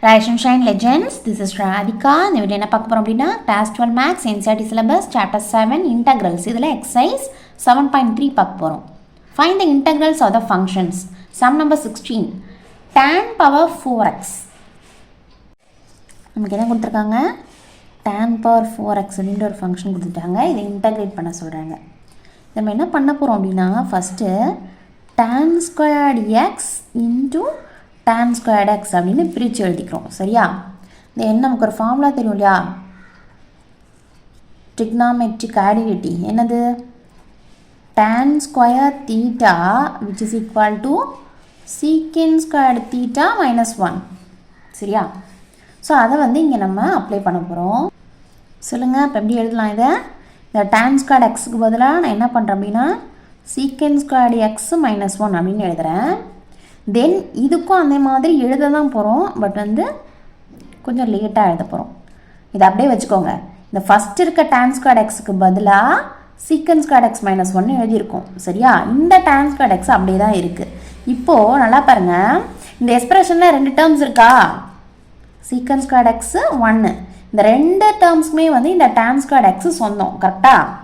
Rise and Shine Legends. This is Radhika. இந்த video என்ன பார்க்க போறோம் அப்படின்னா class 12 maths NCERT syllabus chapter 7 integrals இதில் எக்ஸசைஸ் 7.3 பார்க்க போகிறோம். Find the integrals of the functions. Sum number 16. Tan power 4x. நமக்கு என்ன கொடுத்துருக்காங்க? Tan power 4x அப்படின்ற ஒரு ஃபங்க்ஷன் கொடுத்துட்டாங்க. இதை இன்டெகிரேட் பண்ண சொல்கிறாங்க. நம்ம என்ன பண்ண போகிறோம் அப்படின்னா first tan squared x into tan squared x அப்படின்னு பிரித்து எழுதிக்கிறோம். சரியா? இந்த என்ன நமக்கு ஒரு ஃபார்முலா தெரியும் இல்லையா? trigonometric identity என்னது? tan square theta which is equal to secant squared theta minus 1. சரியா? ஸோ அதை வந்து இங்கே நம்ம அப்ளை பண்ண போகிறோம். சொல்லுங்கள் இப்போ எப்படி எழுதலாம் இதை? இந்த tan squared xக்கு பதிலாக நான் என்ன பண்ணுறேன் அப்படின்னா secant squared x minus 1 அப்படின்னு எழுதுகிறேன். தென் இதுக்கும் அதே மாதிரி எழுத தான் போகிறோம், பட் வந்து கொஞ்சம் லேட்டாக எழுத போகிறோம். இதை அப்படியே வச்சுக்கோங்க. இந்த ஃபஸ்ட் இருக்க tan squared xக்கு பதிலாக secant squared x minus 1 எழுதியிருக்கோம். சரியா? இந்த tan squared x அப்படியே தான் இருக்குது. இப்போது நல்லா பாருங்கள், இந்த எக்ஸ்பிரஷனில் ரெண்டு டேர்ம்ஸ் இருக்கா? secant squared x 1. இந்த ரெண்டு டேர்ம்ஸுமே வந்து இந்த tan squared x சொந்தம். கரெக்டாக?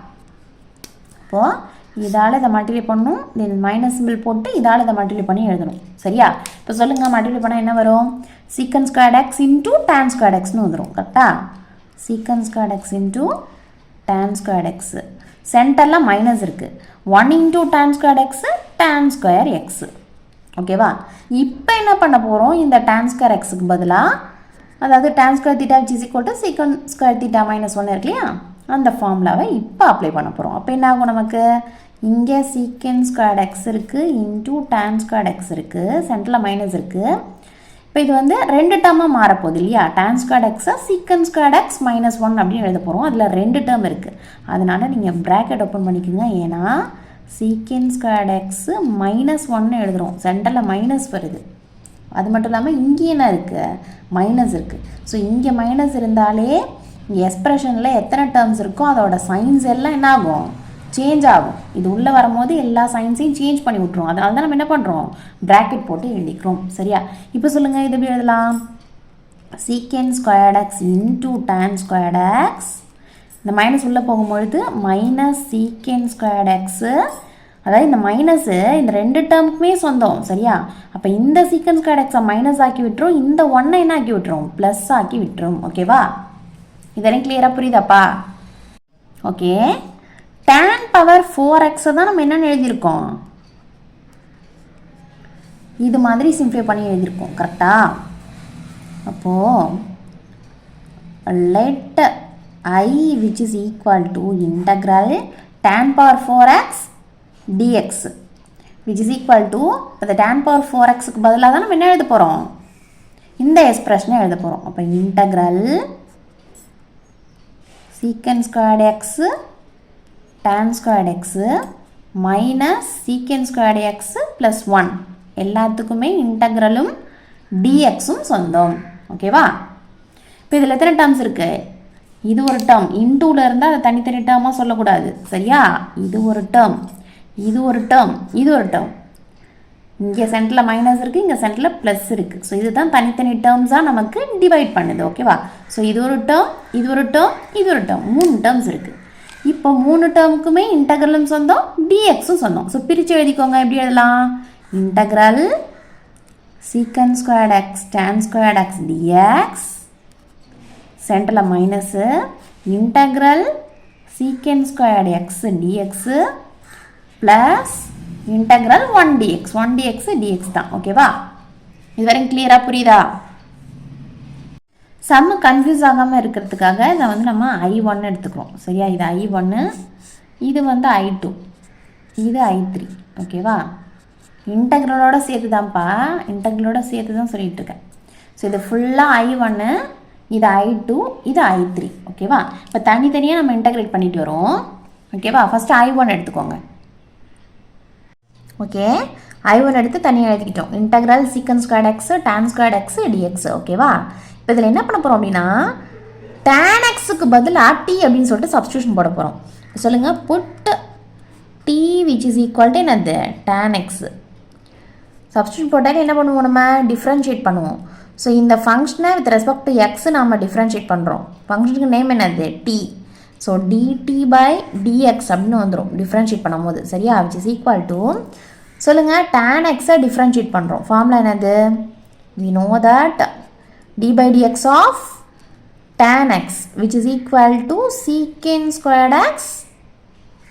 இப்போது இதால் இதை மல்டிப்ளை பண்ணணும், தென் மைனஸ் சிம்பிள் போட்டு இதால் இதை மல்டிப்ளை பண்ணி எழுதணும். சரியா? இப்போ சொல்லுங்கள், மல்டிப்ளை பண்ணால் என்ன வரும்? secant squared x into tan squared xன்னு வந்துடும். கரெக்டாக? secant squared x into tan squared x. சென்டரில் மைனஸ் இருக்குது. 1 into tan squared x tan square x. ஓகேவா? இப்போ என்ன பண்ண போகிறோம்? இந்த tan square xக்கு பதிலாக, அதாவது tan square theta which is equal to secant square theta minus 1 இருக்கு இல்லையா? அந்த ஃபார்முலாவை இப்போ அப்ளை பண்ண போகிறோம். அப்போ என்ன ஆகும் நமக்கு? இங்கே secant squared x இருக்குது இன்டூ tan squared x இருக்குது, சென்டரில் மைனஸ் இருக்குது. இப்போ இது வந்து ரெண்டு டேர்மாக மாறப்போகுது இல்லையா? tan squared x secant squared x minus 1 அப்படின்னு எழுத போகிறோம். அதில் ரெண்டு டேர்ம் இருக்குது, அதனால் நீங்கள் ப்ராக்கெட் ஓப்பன் பண்ணிக்கோங்க. ஏன்னா secant squared x minus 1 எழுதுகிறோம், சென்டரில் மைனஸ் வருது. அது மட்டும் இல்லாமல் இங்கே என்ன இருக்குது? மைனஸ் இருக்குது. ஸோ இங்கே மைனஸ் இருந்தாலே இங்கே எக்ஸ்பிரஷனில் எத்தனை டேர்ம்ஸ் இருக்கோ அதோட சைன்ஸ் எல்லாம் என்ன ஆகும்? சேஞ்ச் ஆகும். இது உள்ளே வரும்போது எல்லா சைன்ஸையும் சேஞ்ச் பண்ணி விட்ருவோம். அதனால தான் நம்ம என்ன பண்ணுறோம்? ப்ராக்கெட் போட்டு எழுதிக்கிறோம். சரியா? இப்போ சொல்லுங்கள், இது எப்படி எழுதலாம்? secant squared x into tan squared x. இந்த மைனஸ் உள்ளே போகும்பொழுது மைனஸ் secant squared x. அதாவது இந்த மைனஸு இந்த ரெண்டு டேர்முக்குமே சொந்தம். சரியா? அப்போ இந்த secant squared x மைனஸ் ஆக்கி விட்டுரும், இந்த ஒன்றை என்ன ஆக்கி விட்டுரும்? ப்ளஸ் ஆக்கி விட்டுரும். ஓகேவா? இதெல்லாம் கிளியராக புரியுதாப்பா? ஓகே. tan பவர் 4x தான் நம்ம என்னென்னு எழுதியிருக்கோம்? இது மாதிரி சிம்ப்ளிஃபை பண்ணி எழுதியிருக்கோம். கரெக்டா? அப்போது let I which is equal to integral tan power 4x dx which is equal to the tan power 4xக்கு பதிலாக தான் நம்ம என்ன எழுத போகிறோம்? இந்த எக்ஸ்பிரஷனை எழுத போகிறோம். அப்போ integral secant squared x tan squared x minus secant squared x plus 1 எல்லாத்துக்குமே இன்டெக்ரலும் dxும் சொந்தம். ஓகேவா? இப்போ இதில் எத்தனை டேர்ம்ஸ் இருக்குது? இது ஒரு டேர்ம், இன்டூவில் இருந்தால் அதை தனித்தனி டேர்மாக சொல்லக்கூடாது. சரியா? இது ஒரு டேர்ம், இது ஒரு டேர்ம், இது ஒரு டேர்ம். இங்கே சென்டரில் மைனஸ் இருக்குது, இங்கே சென்டரில் ப்ளஸ் இருக்குது. ஸோ இதுதான் தனித்தனி டேர்ம்ஸாக நமக்கு டிவைட் பண்ணுது. ஓகேவா? ஸோ இது ஒரு டேர்ம், இது ஒரு டேர்ம், இது ஒரு டேர்ம், 3 டேர்ம்ஸ் இருக்குது. இப்போ 3 டேர்முக்குமே இன்டெக்ரலும் சொந்தம், dxும் சொந்தம். ஸோ பிரித்து எழுதிக்கோங்க. எப்படி எழுதலாம்? Integral secant squared x tan squared x dx, சென்டரில் minus, integral secant squared x dx plus integral 1 dx dx தான். ஓகேவா? இது வரைக்கும் கிளியராக புரியுதா? சம்மு கன்ஃபியூஸ் ஆகாமல் இருக்கிறதுக்காக இதை வந்து நம்ம I1 எடுத்துக்கிறோம். சரியா? இது I1, இது வந்து I2, இது I3. ஓகேவா? இன்டெக்ரலோட சேர்த்து தான்ப்பா, இன்டெக்ரலோட சேர்த்து தான் சொல்லிகிட்டு இருக்கேன். ஸோ இது ஃபுல்லாக I1, இது I2, இது I3. ஓகேவா? இப்போ தனித்தனியாக நம்ம இன்டெக்ரேட் பண்ணிட்டு வரோம். ஓகேவா? ஃபஸ்ட்டு I1 எடுத்துக்கோங்க. ஓகே, I1 எடுத்து தனியாக எழுதிக்கிட்டோம். Integral secant squared x tan squared x dx. ஓகேவா? இப்போ இதில் என்ன பண்ண போகிறோம் அப்படின்னா tan xக்கு பதிலாக t அப்படின்னு சொல்லிட்டு சப்ஸ்டியூஷன் போட போகிறோம். சொல்லுங்கள், put t which is equal to என்னது? tan x. சப்ஸ்டியூட் போட்டால் என்ன பண்ணுவோம்? நம்ம டிஃப்ரென்ஷியேட் பண்ணுவோம். ஸோ இந்த ஃபங்க்ஷனை வித் ரெஸ்பெக்ட் டு எக்ஸ் நம்ம டிஃப்ரென்ஷியேட் பண்ணுறோம். ஃபங்க்ஷனுக்கு நேம் என்னது? T. So dt by dx அப்படின்னு வந்துடும் டிஃப்ரென்ஷியேட் பண்ணும்போது. சரியா? விச் இஸ் ஈக்குவல் டு சொல்லுங்கள் tan எக்ஸை டிஃப்ரென்ஷியேட் பண்ணுறோம். ஃபார்முலா என்னது? we know that d by dx of tan x which is equal to secant squared x.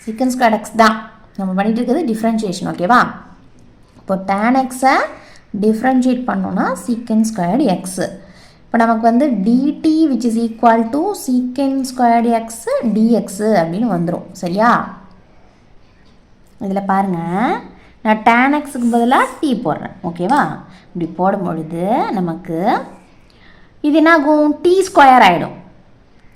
secant squared x தான் நம்ம பண்ணிட்டு இருக்கிறது டிஃப்ரென்ஷியேஷன். ஓகேவா? இப்போ tan எக்ஸை டிஃப்ரென்ஷியேட் பண்ணோன்னா secant squared x. இப்போ நமக்கு வந்து dt which is equal to secant squared x dx அப்படின்னு வந்துடும். சரியா? இதில் பாருங்கள், நான் tan xக்கு பதிலாக t போடுறேன். ஓகேவா? இப்படி போடும்பொழுது நமக்கு இது என்ன ஆகும்? டி ஸ்கொயர் ஆகிடும்.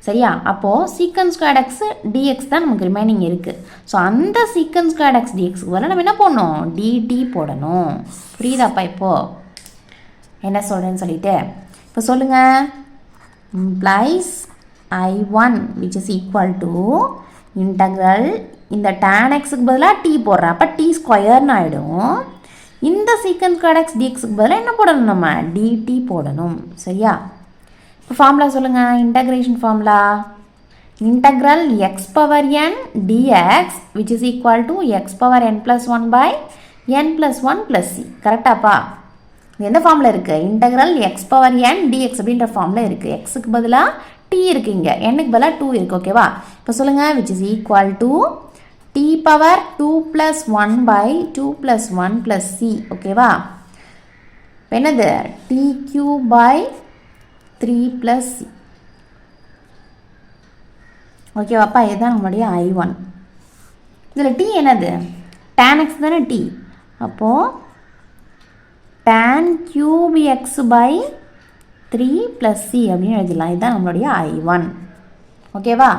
சரியா? அப்போது சீக்கன் ஸ்கொயர் எக்ஸ் டிஎக்ஸ் தான் நமக்கு ரிமைனிங் இருக்குது. ஸோ அந்த சீக்கன் ஸ்கொயர் எக்ஸ் டிஎக்ஸுக்கு பதிலாக நம்ம என்ன போடணும்? டிடி போடணும். புரியுதாப்பா? இப்போது என்ன சொல்கிறேன்னு சொல்லிட்டு இப்போ சொல்லுங்கள். Implies I1 which is equal to integral இந்த tan எக்ஸுக்கு பதிலாக டி போடுறேன். அப்போ டி ஸ்கொயர்னு ஆகிடும். இந்த சீக்கன் ஸ்கொயர் எக்ஸ் டிஎக்ஸுக்கு பதிலாக என்ன போடணும்? நம்ம டிடி போடணும். சரியா? இப்போ ஃபார்முலா சொல்லுங்கள். Integration formula integral x power n dx which is equal to x power n + 1 by n + 1 + c. கரெக்டாப்பா? இது எந்த ஃபார்முலா இருக்குது? Integral x power n dx அப்படின்ற ஃபார்முலா இருக்குது. எக்ஸுக்கு பதிலாக டி இருக்குங்க, என்னுக்கு பதிலாக 2 இருக்குது. ஓகேவா? இப்போ சொல்லுங்கள். Which is equal to t power 2 + 1 by 2 + 1 + c. ஓகேவா? என்னது? tq by 3 + c. ஓகேவாப்பா? இதுதான் நம்மளுடைய I1. இதில் t என்னது? tan x தானே t. அப்போது tan cube x by 3 + c அப்படின்னு எழுதிடலாம். இதுதான் நம்மளுடைய I1. ஓகேவா?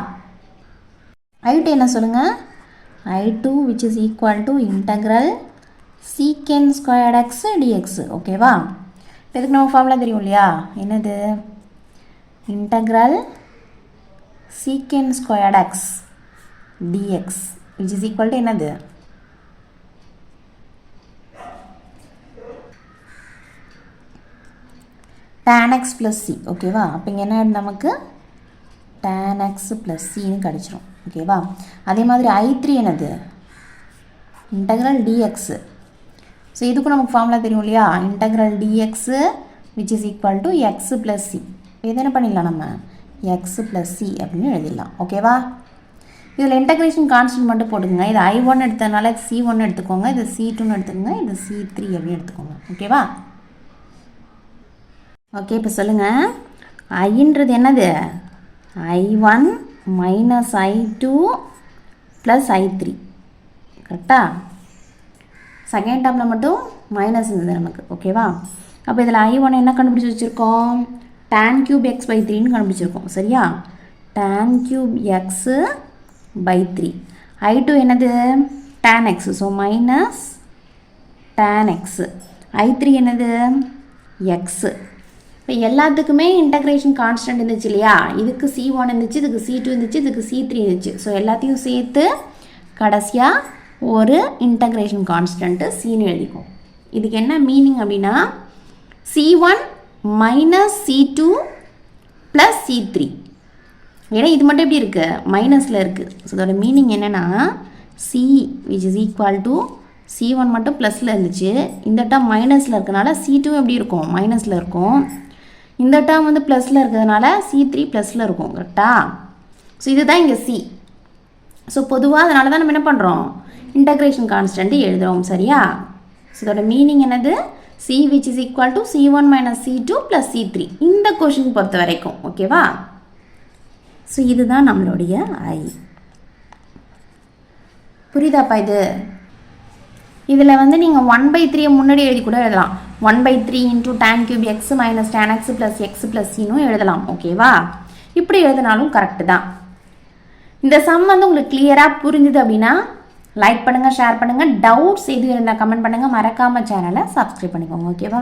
I2 என்ன சொல்லுங்கள்? I2 which is equal to integral secant squared x dx. ஓகேவா? இப்போ இதுக்கு நம்ம ஃபார்முலா தெரியும் இல்லையா? என்னது? Integral secant squared x dx which is equal to என்னது? tan x + c. ஓகேவா? அப்போ இங்கே என்ன நமக்கு tan x + cன்னு கிடச்சிரும். ஓகேவா? அதே மாதிரி I3 என்னது? Integral dx. ஸோ இதுக்கும் நமக்கு ஃபார்முலா தெரியும் இல்லையா? Integral dx which is equal to x + c. இது என்ன பண்ணிடலாம்? நம்ம x + c அப்படின்னு எழுதிடலாம். ஓகேவா? இதில் இன்டகிரேஷன் கான்ஸ்டன்ட் மட்டும் போட்டுக்கோங்க. இது I1 எடுத்ததுனால இது C1 எடுத்துக்கோங்க, இது C2 எடுத்துக்கோங்க, இது C3 அப்படின்னு எடுத்துக்கோங்க. ஓகேவா? ஓகே. இப்போ சொல்லுங்கள். ஐன்றது என்னது? I1 minus I2 plus I3. கரெக்டா? செகண்ட் டேர்மில் மட்டும் மைனஸ் இருந்தது நமக்கு. ஓகேவா? அப்போ இதில் I1 என்ன கண்டுபிடிச்சி வச்சுருக்கோம்? tan cube x by 3ன்னு கண்டுபிடிச்சிருக்கோம். சரியா? tan cube x by 3. I2 என்னது? tan x. So minus tan x. I3 என்னது? x. இப்போ எல்லாத்துக்குமே இன்டகிரேஷன் கான்ஸ்டன்ட் இருந்துச்சு இல்லையா? இதுக்கு C1 இருந்துச்சு, இதுக்கு C2 இருந்துச்சு, இதுக்கு C3 இருந்துச்சு. ஸோ எல்லாத்தையும் சேர்த்து கடைசியாக ஒரு இன்டகிரேஷன் கான்ஸ்டன்ட்டு Cன்னு எழுதிக்கும். இதுக்கு என்ன மீனிங் அப்படின்னா C1 minus C2 plus C3. ஏன்னா இது மட்டும் எப்படி இருக்குது? மைனஸில் இருக்குது. ஸோ அதோட மீனிங் என்னென்னா C which is equal to C1 மட்டும் ப்ளஸில் இருந்துச்சு, இந்த டேர்ம் மைனஸில் இருக்கனால C2 எப்படி இருக்கும்? மைனஸில் இருக்கும். இந்த டேர்ம் வந்து ப்ளஸில் இருக்கிறதுனால C3 ப்ளஸில் இருக்கும். கரெக்டா? ஸோ இதுதான் இங்கே C. ஸோ பொதுவாக அதனால தான் நம்ம என்ன பண்ணுறோம்? இன்டகிரேஷன் கான்ஸ்டன்ட்டு எழுதுகிறோம். சரியா? ஸோ இதோட மீனிங் என்னது? C which is equal to C1 minus C2 plus C3. இந்த கொஷின் பொறுத்த வரைக்கும். ஓகேவா? ஸோ இதுதான் நம்மளுடைய I. புரியுதாப்பா இது? இதில் வந்து நீங்கள் 1/3 முன்னாடி எழுதி கூட எழுதலாம். 1/3 into tan cube x minus tan x plus x plus cன்னு எழுதலாம். ஓகேவா? இப்படி எழுதினாலும் கரெக்டு தான். இந்த சம் வந்து உங்களுக்கு கிளியராக புரிஞ்சுது அப்படின்னா லைக் பண்ணுங்கள், ஷேர் பண்ணுங்கள். டவுட்ஸ் எதுவும் இருந்தால் கமெண்ட் பண்ணுங்கள். மறக்காமல் சேனலை சப்ஸ்கிரைப் பண்ணிக்கோங்க. ஓகேவா?